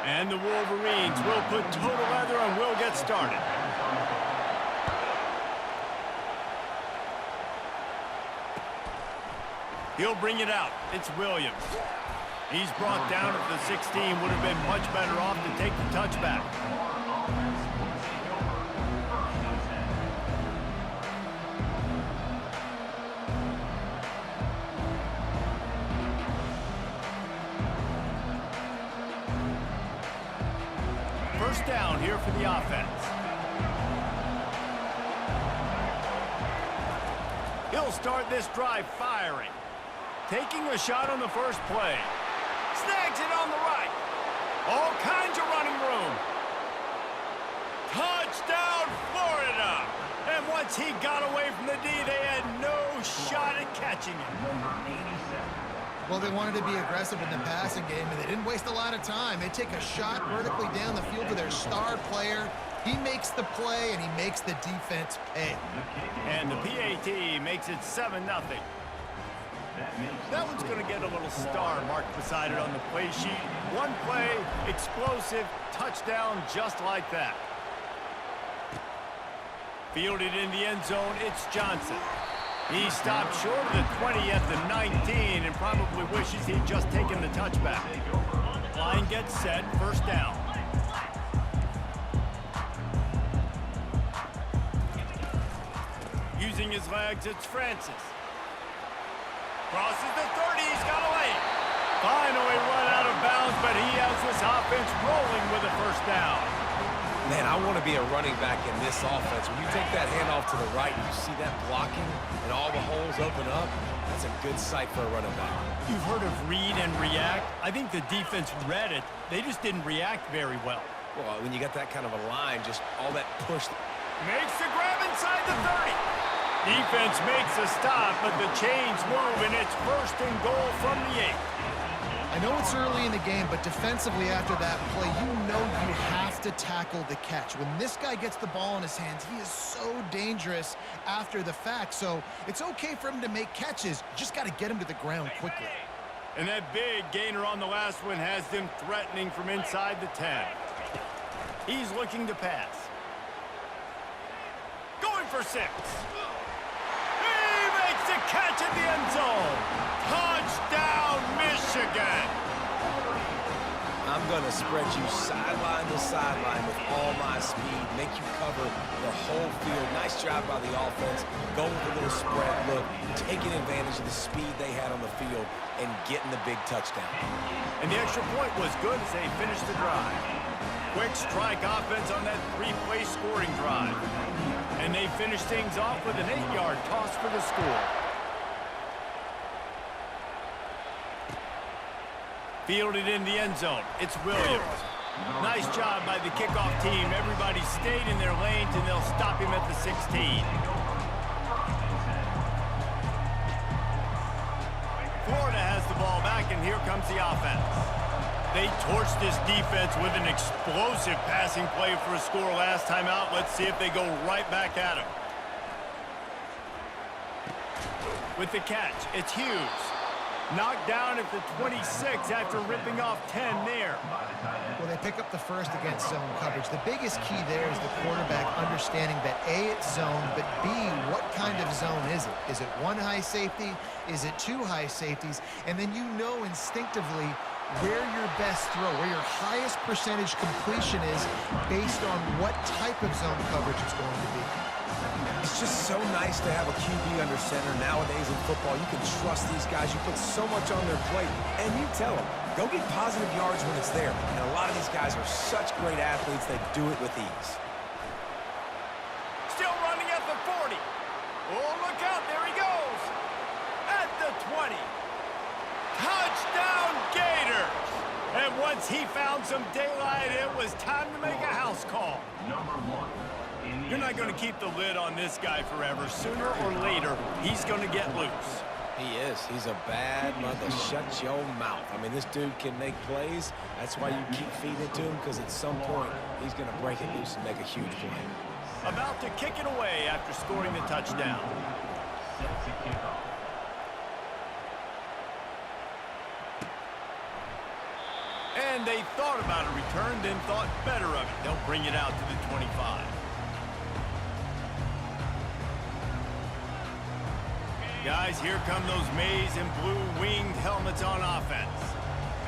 And the Wolverines will put total leather and will get started. He'll bring it out. It's Williams. He's brought down at the 16. Would have been much better off to take the touchback. First down here for the offense. He'll start this drive firing. Taking a shot on the first play. Snags it on the right. All kinds of running room. Touchdown, Florida! And once he got away from the D, they had no shot at catching him. Well, they wanted to be aggressive in the passing game, and they didn't waste a lot of time. They take a shot vertically down the field to their star player. He makes the play, and he makes the defense pay. And the PAT makes it 7-0. That one's going to get a little star marked beside it on the play sheet. One play, explosive, touchdown just like that. Fielded in the end zone, it's Johnson. He stopped short of the 20 at the 19 and probably wishes he'd just taken the touchback. Line gets set, first down. Using his legs, it's Francis. Crosses the 30, he's got a lane. Finally run out of bounds, but he has this offense rolling with a first down. Man, I want to be a running back in this offense. When you take that handoff to the right and you see that blocking and all the holes open up, that's a good sight for a running back. You've heard of read and react. I think the defense read it. They just didn't react very well. Well, when you got that kind of a line, just all that push. Makes the grab inside the 30. Defense makes a stop, but the chains move, and it's first and goal from the 8. I know it's early in the game, but defensively after that play, you know you have to tackle the catch. When this guy gets the ball in his hands, he is so dangerous after the fact. So it's okay for him to make catches. You just got to get him to the ground quickly. And that big gainer on the last one has them threatening from inside the 10. He's looking to pass. Going for 6. He makes the catch in the end zone. Touchdown, Michigan. I'm going to spread you sideline to sideline with all my speed, make you cover the whole field. Nice job by the offense. Go with a little spread look, taking advantage of the speed they had on the field and getting the big touchdown. And the extra point was good as they finished the drive. Quick strike offense on that 3-play scoring drive. And they finished things off with an 8-yard toss for the score. Fielded in the end zone, it's Williams. Nice job by the kickoff team. Everybody stayed in their lanes, and they'll stop him at the 16. Florida has the ball back, and here comes the offense. They torched this defense with an explosive passing play for a score last time out. Let's see if they go right back at him. With the catch, it's Hughes. Knocked down at the 26 after ripping off 10 there. Well, they pick up the first against zone coverage. The biggest key there is the quarterback understanding that A, it's zone, but B, what kind of zone is it? Is it one high safety? Is it two high safeties? And then you know instinctively where your best throw, where your highest percentage completion is based on what type of zone coverage it's going to be. It's just so nice to have a QB under center. Nowadays in football, you can trust these guys. You put so much on their plate, and you tell them, go get positive yards when it's there. And a lot of these guys are such great athletes, they do it with ease. Still running at the 40. Oh, look out, there he goes. At the 20. Touchdown, Gators! And once he found some daylight, it was time to make a house call. You're not going to keep the lid on this guy forever. Sooner or later, he's going to get loose. He is. He's a bad mother. Shut your mouth. I mean, this dude can make plays. That's why you keep feeding it to him, because at some point, he's going to break it loose and make a huge play. About to kick it away after scoring the touchdown. And they thought about a return, then thought better of it. They'll bring it out to the 25. Guys, here come those maize and blue winged helmets on offense.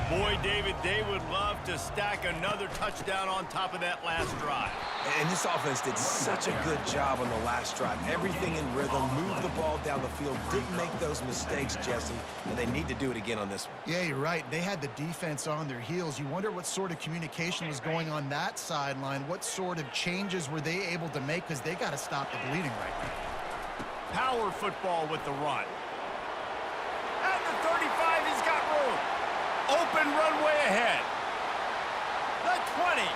Boy, David, they would love to stack another touchdown on top of that last drive. And this offense did such a good job on the last drive. Everything in rhythm, moved the ball down the field, didn't make those mistakes, Jesse, and they need to do it again on this one. Yeah, you're right. They had the defense on their heels. You wonder what sort of communication was going on that sideline. What sort of changes were they able to make, because they got to stop the bleeding right now. Power football with the run. And the 35 has got room. Open runway ahead. The 20.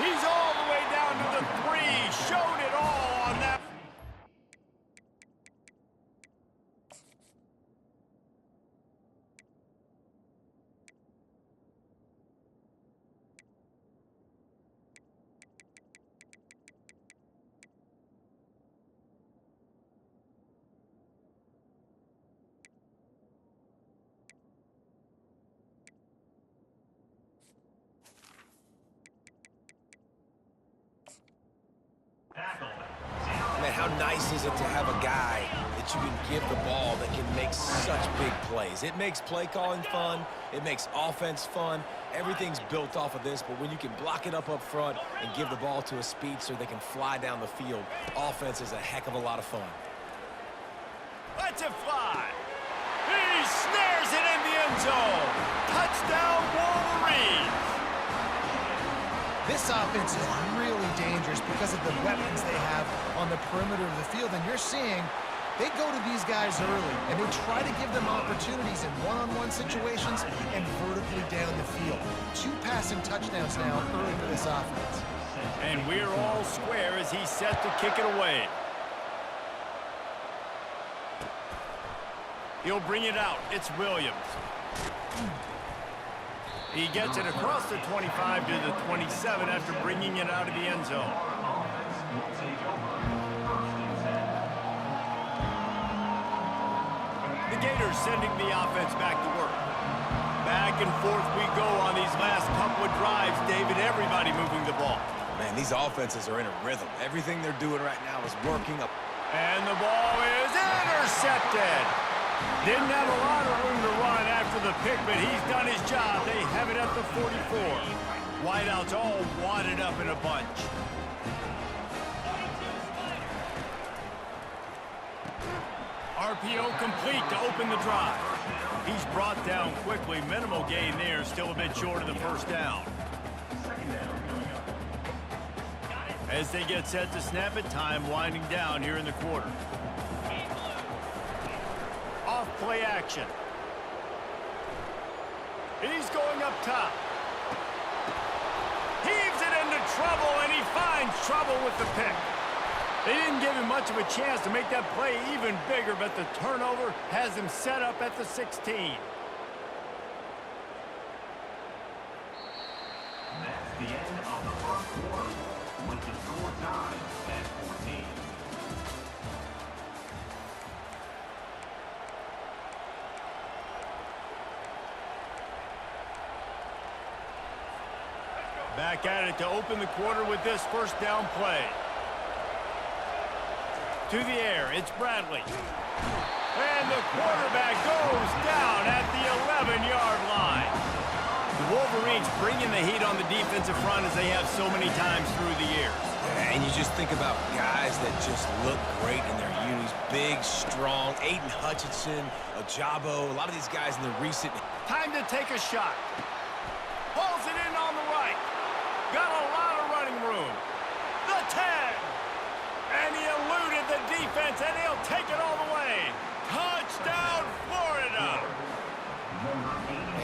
He's all the way down to the 3. Showed it all on that. Man, how nice is it to have a guy that you can give the ball that can make such big plays? It makes play calling fun. It makes offense fun. Everything's built off of this, but when you can block it up front and give the ball to a speedster that can fly down the field, offense is a heck of a lot of fun. Let's it fly. He snares it in the end zone. Touchdown, Wolverines. This offense is really dangerous because of the weapons they have on the perimeter of the field. And you're seeing they go to these guys early, and they try to give them opportunities in one-on-one situations and vertically down the field. 2 passing touchdowns now early for this offense. And we're all square as he's set to kick it away. He'll bring it out. It's Williams. He gets it across the 25 to the 27 after bringing it out of the end zone. The Gators sending the offense back to work. Back and forth we go on these last couple of drives, David. Everybody moving the ball. Man, these offenses are in a rhythm. Everything they're doing right now is working up. And the ball is intercepted. Didn't have a lot of room to run after the pick, but he's done his job. They have it at the 44. Wideouts all wadded up in a bunch. RPO complete to open the drive. He's brought down quickly. Minimal gain there, still a bit short of the first down. As they get set to snap it, time winding down here in the quarter. Off play action. He's going up top. Heaves it into trouble, and he finds trouble with the pick. They didn't give him much of a chance to make that play even bigger, but the turnover has him set up at the 16. That's the end of the first quarter, with the score tied at 14. Back at it to open the quarter with this first down play. To the air, it's Bradley. And the quarterback goes down at the 11-yard line. The Wolverines bringing the heat on the defensive front as they have so many times through the years. And you just think about guys that just look great in their unis. Big, strong, Aiden Hutchinson, Ojabo, a lot of these guys in the recent... Time to take a shot. Pulls it in on the right. Got a lot of running room. The 10. And he eluded the defense, and he'll take it all the way. Touchdown, Florida.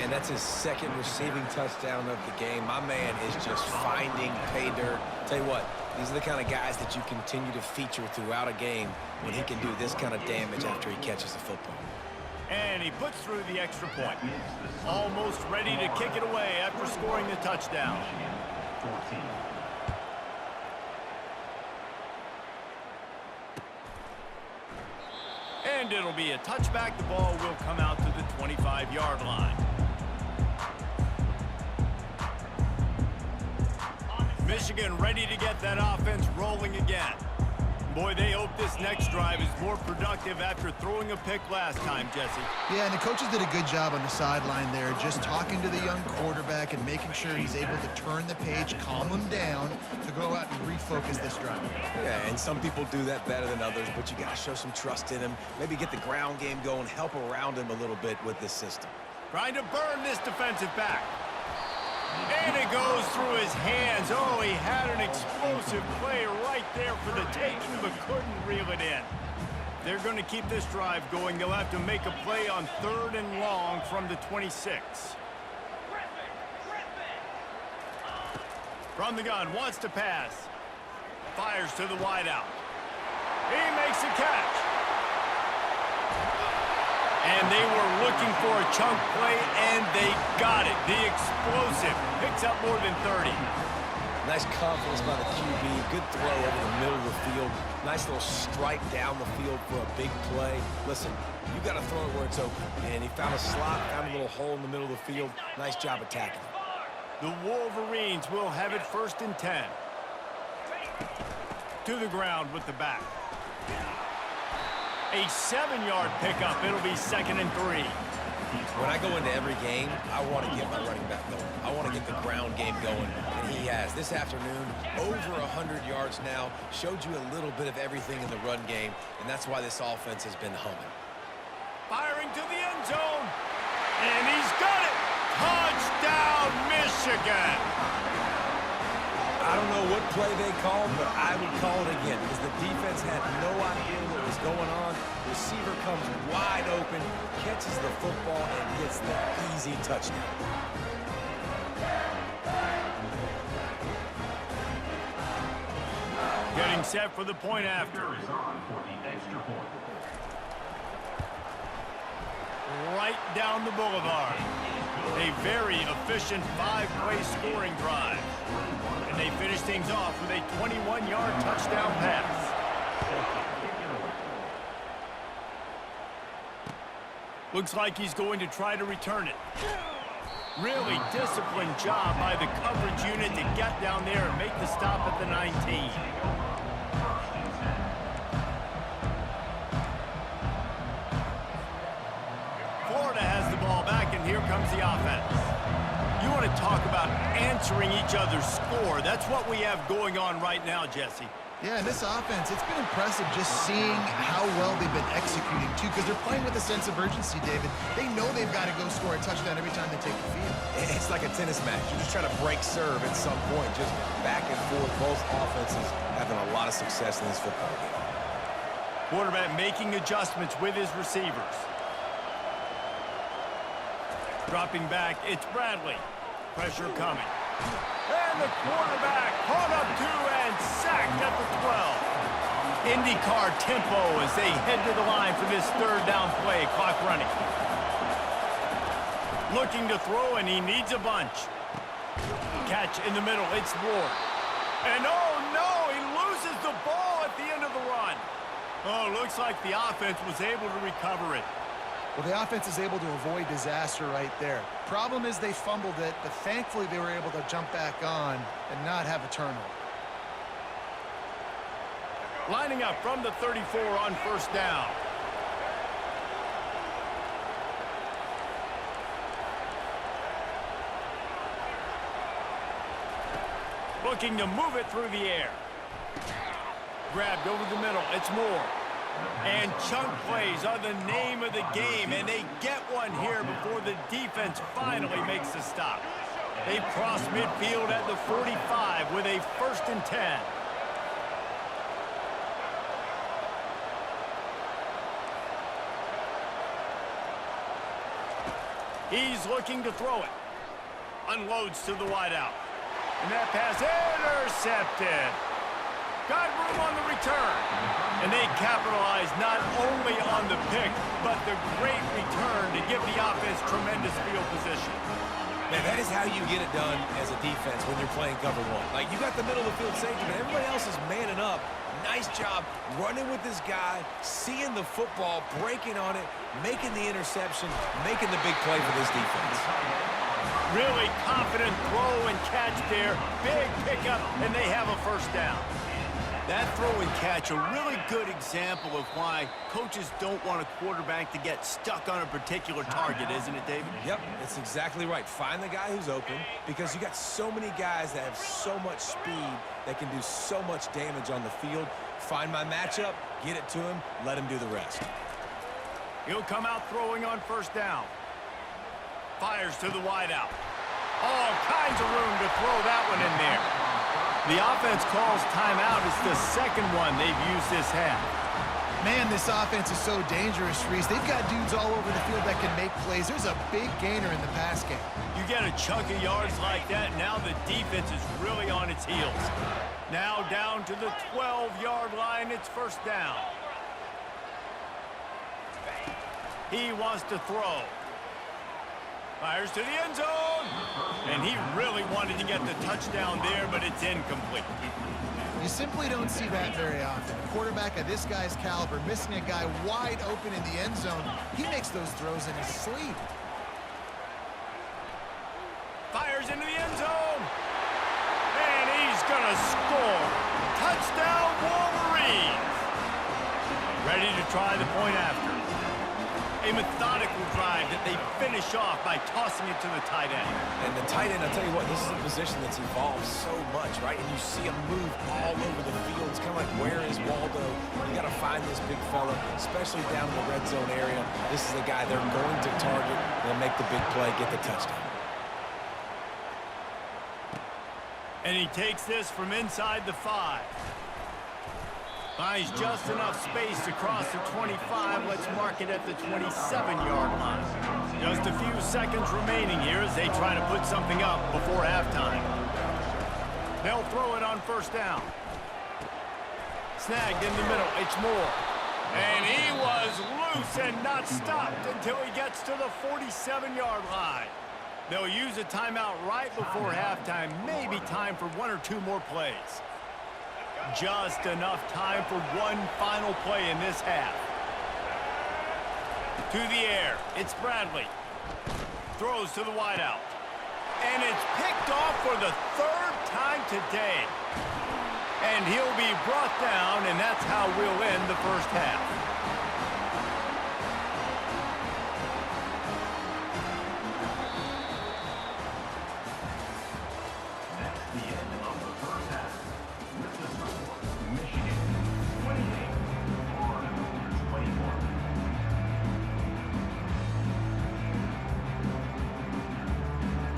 And that's his second receiving touchdown of the game. My man is just finding pay dirt. Tell you what, these are the kind of guys that you continue to feature throughout a game when he can do this kind of damage after he catches the football. And he puts through the extra point. Almost ready to kick it away after scoring the touchdown. 14. And it'll be a touchback. The ball will come out to the 25-yard line. Michigan ready to get that offense rolling again. Boy, they hope this next drive is more productive after throwing a pick last time, Jesse. Yeah, and the coaches did a good job on the sideline there, just talking to the young quarterback and making sure he's able to turn the page, calm him down to go out and refocus this drive. Yeah, and some people do that better than others, but you got to show some trust in him. Maybe get the ground game going, help around him a little bit with this system. Trying to burn this defensive back. And it goes through his hands. Oh, he had an explosive play right there for the taking, but couldn't reel it in. They're going to keep this drive going. They'll have to make a play on 3rd and long from the 26. From the gun, wants to pass. Fires to the wideout. He makes a catch. And they were looking for a chunk play, and they got it. The explosive picks up more than 30. Nice confidence by the QB. Good throw over the middle of the field. Nice little strike down the field for a big play. Listen, you got to throw it where it's open. And he found a slot, found a little hole in the middle of the field. Nice job attacking it. The Wolverines will have it 1st and 10. To the ground with the back. A 7-yard pickup. It'll be 2nd and 3. When I go into every game, I want to get my running back going. I want to get the ground game going, and he has. This afternoon, over 100 yards now, showed you a little bit of everything in the run game, and that's why this offense has been humming. Firing to the end zone, and he's got it. Touchdown, Michigan. I don't know what play they called, but I would call it again because the defense had no idea what was going on. Receiver comes wide open, catches the football, and gets the easy touchdown. Getting set for the point after. Right down the boulevard. A very efficient 5-play scoring drive. And they finish things off with a 21-yard touchdown pass. Looks like he's going to try to return it. Really disciplined job by the coverage unit to get down there and make the stop at the 19. Florida has the ball back, and here comes the offense. You want to talk about answering each other's score. That's what we have going on right now, Jesse. Yeah, and this offense, it's been impressive just seeing how well they've been executing, too, because they're playing with a sense of urgency, David. They know they've got to go score a touchdown every time they take the field. It's like a tennis match. You're just trying to break serve at some point, just back and forth. Both offenses having a lot of success in this football game. Quarterback making adjustments with his receivers. Dropping back, it's Bradley. Pressure coming. And the quarterback caught up to and sacked at the 12. IndyCar tempo as they head to the line for this 3rd down play. Clock running. Looking to throw, and he needs a bunch. Catch in the middle. It's Ward. And oh no, he loses the ball at the end of the run. Oh, looks like the offense was able to recover it. Well, the offense is able to avoid disaster right there. Problem is they fumbled it, but thankfully they were able to jump back on and not have a turnover. Lining up from the 34 on 1st down. Looking to move it through the air. Grabbed over the middle. It's Moore. And chunk plays are the name of the game, and they get one here before the defense finally makes the stop. They cross midfield at the 45 with a 1st and 10. He's looking to throw it. Unloads to the wideout. And that pass intercepted. Got room on the return. And they capitalize not only on the pick, but the great return to give the offense tremendous field position. Man, that is how you get it done as a defense when you're playing cover one. Like, you got the middle of the field safety, but everybody else is manning up. Nice job running with this guy, seeing the football, breaking on it, making the interception, making the big play for this defense. Really confident throw and catch there. Big pickup, and they have a first down. That throw and catch, a really good example of why coaches don't want a quarterback to get stuck on a particular target, isn't it, David? Yep, it's exactly right. Find the guy who's open, because you got so many guys that have so much speed that can do so much damage on the field. Find my matchup, get it to him, let him do the rest. He'll come out throwing on first down. Fires to the wideout. All kinds of room to throw that one in there. The offense calls timeout. It's the second one they've used this half. Man, this offense is so dangerous, Reese. They've got dudes all over the field that can make plays. There's a big gainer in the pass game. You get a chunk of yards like that, now the defense is really on its heels. Now down to the 12-yard line. It's first down. He wants to throw. Fires to the end zone. And he really wanted to get the touchdown there, but it's incomplete. You simply don't see that very often. A quarterback of this guy's caliber missing a guy wide open in the end zone. He makes those throws in his sleep. Fires into the end zone. And he's going to score. Touchdown, Wolverines. Ready to try the point after. A methodical drive that they finish off by tossing it to the tight end. And the tight end, I'll tell you what, this is a position that's evolved so much, right? And you see him move all over the field. It's kind of like, where is Waldo? You got to find this big fella, especially down in the red zone area. This is the guy they're going to target and make the big play, get the touchdown. And he takes this from inside the 5. Finds just enough space to cross the 25. Let's mark it at the 27-yard line. Just a few seconds remaining here as they try to put something up before halftime. They'll throw it on first down. Snagged in the middle. It's Moore. And he was loose and not stopped until he gets to the 47-yard line. They'll use a timeout right before halftime. Maybe time for one or two more plays. Just enough time for one final play in this half. To the air. It's Bradley. Throws to the wideout. And it's picked off for the third time today. And he'll be brought down, and that's how we'll end the first half.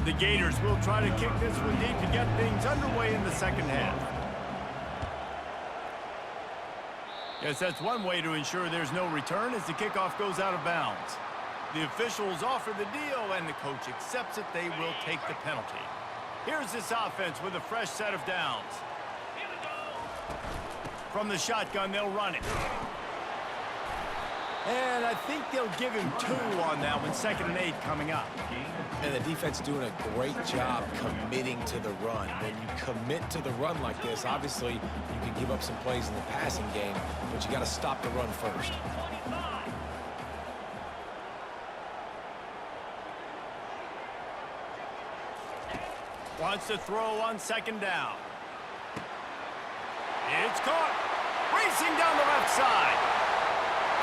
The Gators will try to kick this one deep to get things underway in the second half. Yes, that's one way to ensure there's no return as the kickoff goes out of bounds. The officials offer the deal, and the coach accepts it. They will take the penalty. Here's this offense with a fresh set of downs. From the shotgun, they'll run it. And I think they'll give him 2 on that one, 2nd and 8 coming up. And the defense doing a great job committing to the run. When you commit to the run like this, obviously you can give up some plays in the passing game, but you got to stop the run first. Wants to throw on 2nd down. It's caught. Racing down the left side.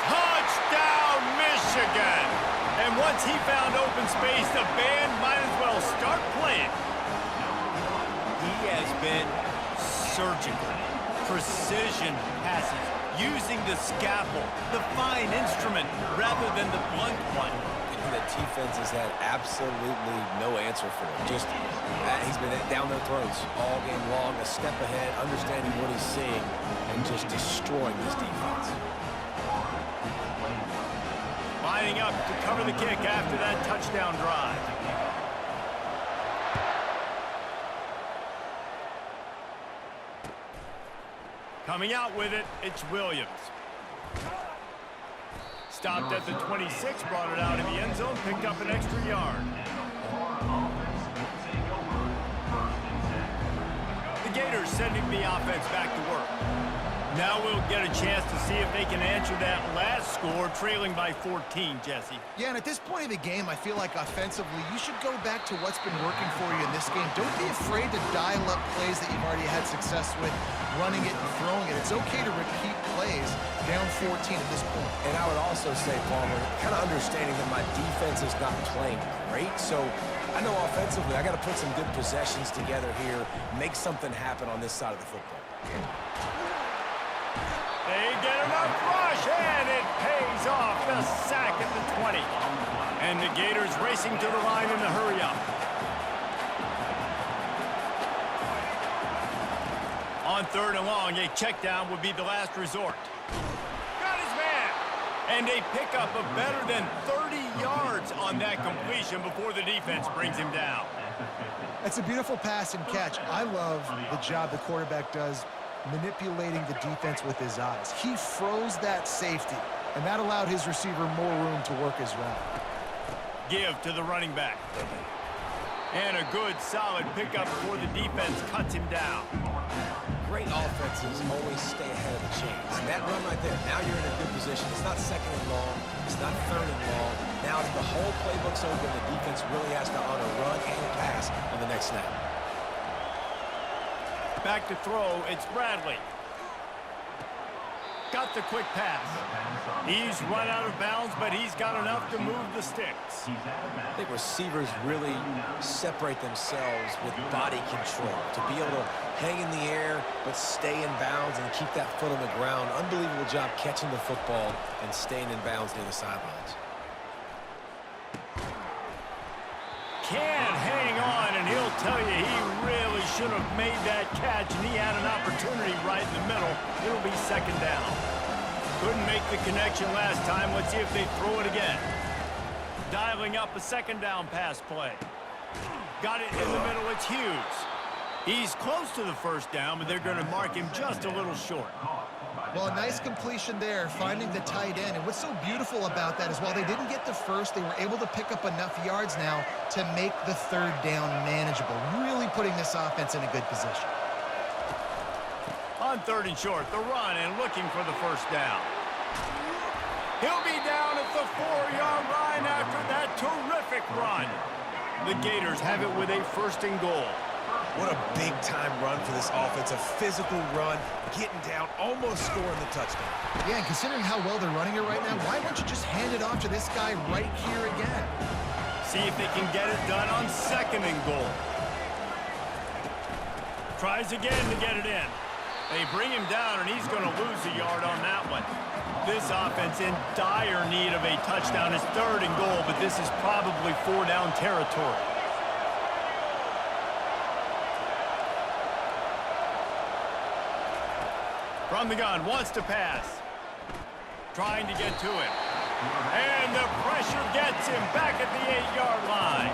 Touchdown, Michigan! And once he found open space, the band might as well start playing. He has been surgical. Precision passes, using the scalpel, the fine instrument, rather than the blunt one. And the defense has had absolutely no answer for him. Just that he's been down their throats all game long, a step ahead, understanding what he's seeing, and just destroying this defense. Lining up to cover the kick after that touchdown drive. Coming out with it, it's Williams. Stopped at the 26, brought it out in the end zone, picked up an extra yard. The Gators sending the offense back to work. Now we'll get a chance to see if they can answer that last score, trailing by 14, Jesse. Yeah, and at this point in the game, I feel like offensively, you should go back to what's been working for you in this game. Don't be afraid to dial up plays that you've already had success with, running it and throwing it. It's okay to repeat plays down 14 at this point. And I would also say, Palmer, kind of understanding that my defense is not playing great, so I know offensively I got to put some good possessions together here, make something happen on this side of the football. They get enough rush, and it pays off. The sack at the 20. And the Gators racing to the line in the hurry-up. On 3rd and long, a check down would be the last resort. Got his man. And a pickup of better than 30 yards on that completion before the defense brings him down. That's a beautiful pass and catch. I love the job the quarterback does manipulating the defense with his eyes. He froze that safety, and that allowed his receiver more room to work his route. Give to the running back. And a good, solid pickup before the defense cuts him down. Great offenses always stay ahead of the chains. And that run right there, now you're in a good position. It's not 2nd and long. It's not 3rd and long. Now the whole playbook's open. The defense really has to honor run and pass on the next snap. Back to throw, it's Bradley. Got the quick pass. He's run out of bounds, but he's got enough to move the sticks. I think receivers really separate themselves with body control. To be able to hang in the air, but stay in bounds and keep that foot on the ground. Unbelievable job catching the football and staying in bounds near the sidelines. Can't hang on, and he'll tell you he really should have made that catch, and he had an opportunity right in the middle. It'll be 2nd down. Couldn't make the connection last time. Let's see if they throw it again. Dialing up a 2nd down pass play. Got it in the middle. It's Hughes. He's close to the 1st down, but they're going to mark him just a little short. Well, a nice completion there, finding the tight end. And what's so beautiful about that is while they didn't get the 1st, they were able to pick up enough yards now to make the 3rd down manageable, really putting this offense in a good position. On 3rd and short, the run and looking for the 1st down. He'll be down at the 4-yard line after that terrific run. The Gators have it with a 1st and goal. What a big-time run for this offense. A physical run, getting down, almost scoring the touchdown. Yeah, and considering how well they're running it right now, why don't you just hand it off to this guy right here again? See if they can get it done on 2nd and goal. Tries again to get it in. They bring him down, and he's going to lose a yard on that one. This offense in dire need of a touchdown. Is 3rd and goal, but this is probably 4-down territory. From the gun, wants to pass. Trying to get to it. And the pressure gets him back at the 8-yard line.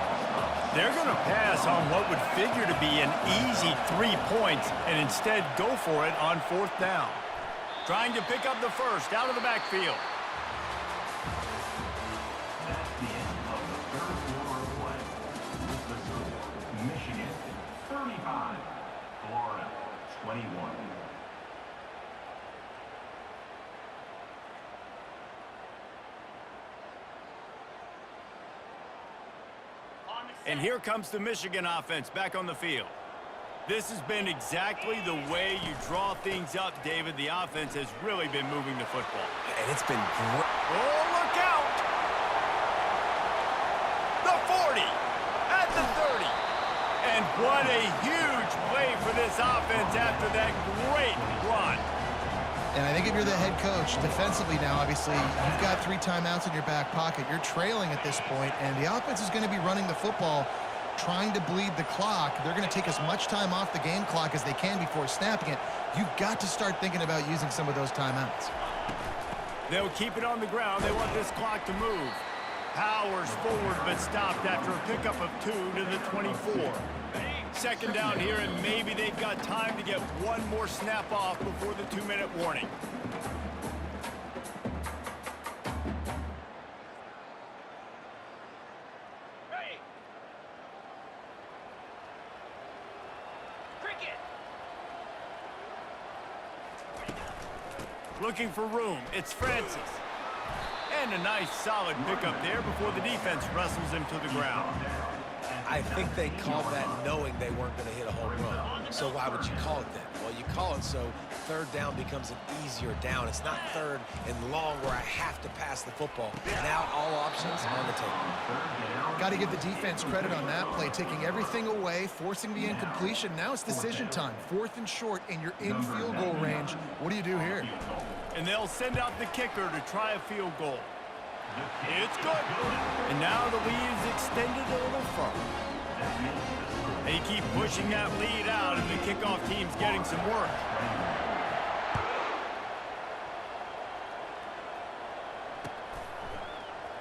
They're going to pass on what would figure to be an easy 3 points and instead go for it on 4th down. Trying to pick up the 1st out of the backfield. That's the end of the 3rd quarter of play. With the score, Michigan 35, Florida 21. And here comes the Michigan offense back on the field. This has been exactly the way you draw things up, David. The offense has really been moving the football. And it's been great. Oh, look out! The 40 at the 30. And what a huge play for this offense after that great run. And I think if you're the head coach, defensively now, obviously, you've got 3 timeouts in your back pocket. You're trailing at this point, and the offense is going to be running the football, trying to bleed the clock. They're going to take as much time off the game clock as they can before snapping it. You've got to start thinking about using some of those timeouts. They'll keep it on the ground. They want this clock to move. Powers forward, but stopped after a pickup of 2 to the 24. 2nd down here, and maybe they've got time to get one more snap off before the 2-minute warning. Hey. Cricket. Looking for room. It's Francis. And a nice solid pickup there before the defense wrestles him to the ground. I think they called that knowing they weren't going to hit a home run. So why would you call it that? Well, you call it so third down becomes an easier down. It's not third and long where I have to pass the football. Now all options on the table. Got to give the defense credit on that play, taking everything away, forcing the incompletion. Now it's decision time. 4th and short, and you're in field goal range. What do you do here? And they'll send out the kicker to try a field goal. It's good. And now the lead is extended a little further. They keep pushing that lead out, and the kickoff team's getting some work.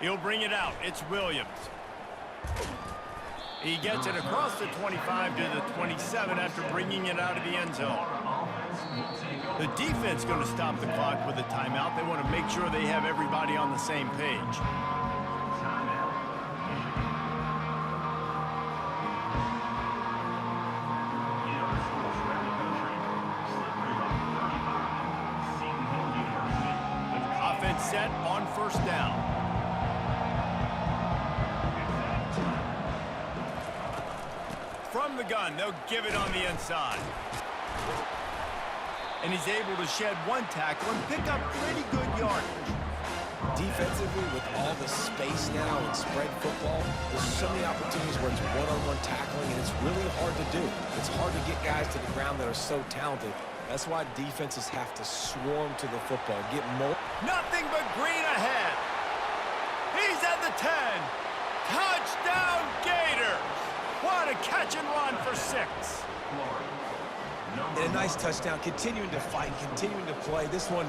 He'll bring it out. It's Williams. He gets it across the 25 to the 27 after bringing it out of the end zone. The defense going to stop the clock with a timeout. They want to make sure they have everybody on the same page. Offense set on first down. From the gun, they'll give it on the inside. And he's able to shed one tackle and pick up pretty good yardage. Defensively, with all the space now and spread football, there's so many opportunities where it's one-on-one tackling, and it's really hard to do. It's hard to get guys to the ground that are so talented. That's why defenses have to swarm to the football, get more. Nothing but green ahead. He's at the 10. Touchdown Gators. What a catch and run for 6. And a nice touchdown, continuing to fight, continuing to play. This one,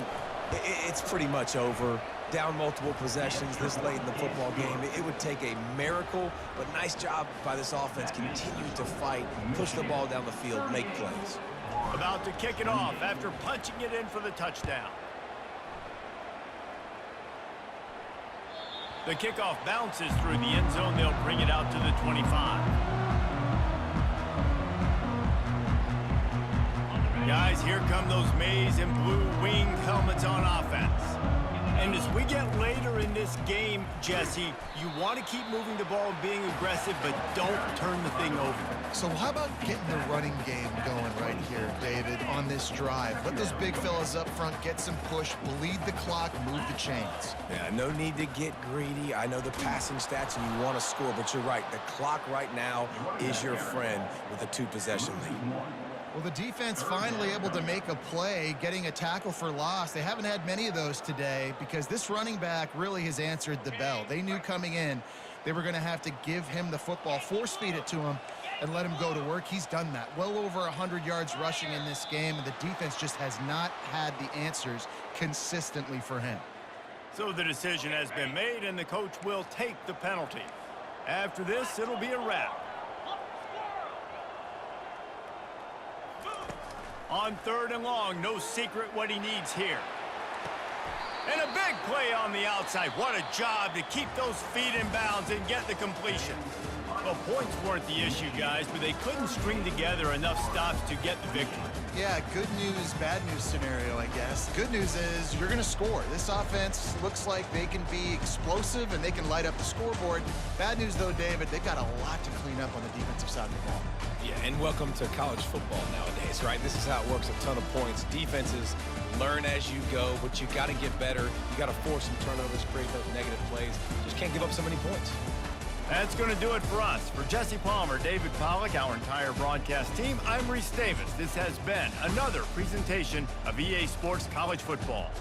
it's pretty much over. Down multiple possessions this late in the football game. It would take a miracle, but nice job by this offense, continuing to fight, push the ball down the field, make plays. About to kick it off after punching it in for the touchdown. The kickoff bounces through the end zone. They'll bring it out to the 25. Guys, here come those maize and blue winged helmets on offense. And as we get later in this game, Jesse, you want to keep moving the ball and being aggressive, but don't turn the thing over. So how about getting the running game going right here, David, on this drive? Let those big fellas up front get some push, bleed the clock, move the chains. Yeah, no need to get greedy. I know the passing stats and you want to score, but you're right. The clock right now is your friend with a 2-possession lead. Well, the defense finally able to make a play, getting a tackle for loss. They haven't had many of those today because this running back really has answered the bell. They knew coming in they were going to have to give him the football, force feed it to him, and let him go to work. He's done that. Well over 100 yards rushing in this game, and the defense just has not had the answers consistently for him. So the decision has been made, and the coach will take the penalty. After this, it'll be a wrap. On 3rd and long, no secret what he needs here. And a big play on the outside. What a job to keep those feet in bounds and get the completion. Well, points weren't the issue, guys, but they couldn't string together enough stops to get the victory. Yeah, good news, bad news scenario, I guess. Good news is you're going to score. This offense looks like they can be explosive and they can light up the scoreboard. Bad news, though, David, they've got a lot to clean up on the defensive side of the ball. Yeah, and welcome to college football nowadays, right? This is how it works, a ton of points. Defenses learn as you go, but you got to get better. You got to force some turnovers, create those negative plays. Just can't give up so many points. That's going to do it for us. For Jesse Palmer, David Pollack, our entire broadcast team, I'm Reese Davis. This has been another presentation of EA Sports College Football.